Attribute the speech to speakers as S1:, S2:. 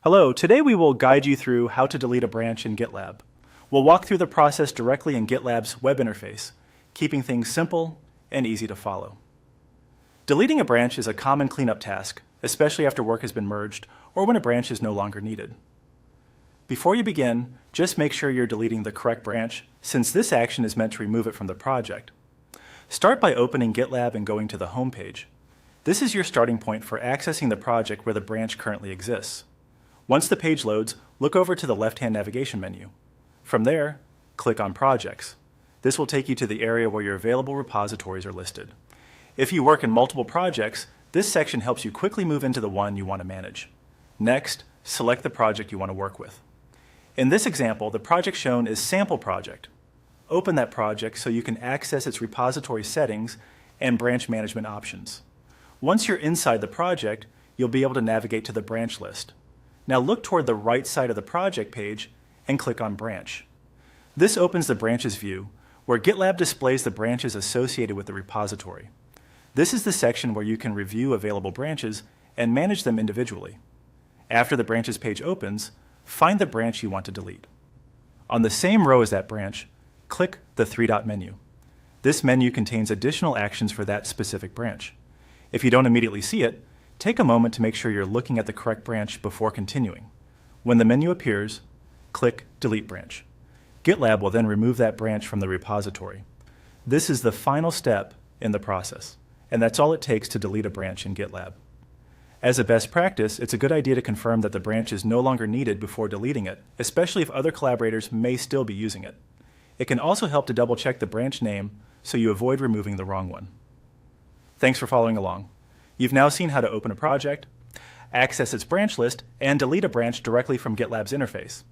S1: Hello, today we will guide you through how to delete a branch in GitLab. We'll walk through the process directly in GitLab's web interface, keeping things simple and easy to follow. Deleting a branch is a common cleanup task, especially after work has been merged or when a branch is no longer needed. Before you begin, just make sure you're deleting the correct branch, since this action is meant to remove it from the project. Start by opening GitLab and going to the home page. This is your starting point for accessing the project where the branch currently exists. Once the page loads, look over to the left-hand navigation menu. From there, click on Projects. This will take you to the area where your available repositories are listed. If you work in multiple projects, this section helps you quickly move into the one you want to manage. Next, select the project you want to work with. In this example, the project shown is Sample Project. Open that project so you can access its repository settings and branch management options. Once you're inside the project, you'll be able to navigate to the branch list. Now look toward the right side of the project page and click on Branch. This opens the Branches view, where GitLab displays the branches associated with the repository. This is the section where you can review available branches and manage them individually. After the Branches page opens, find the branch you want to delete. On the same row as that branch, click the three-dot menu. This menu contains additional actions for that specific branch. If you don't immediately see it, take a moment to make sure you're looking at the correct branch before continuing. When the menu appears, click Delete Branch. GitLab will then remove that branch from the repository. This is the final step in the process, and that's all it takes to delete a branch in GitLab. As a best practice, it's a good idea to confirm that the branch is no longer needed before deleting it, especially if other collaborators may still be using it. It can also help to double-check the branch name so you avoid removing the wrong one. Thanks for following along. You've now seen how to open a project, access its branch list, and delete a branch directly from GitLab's interface.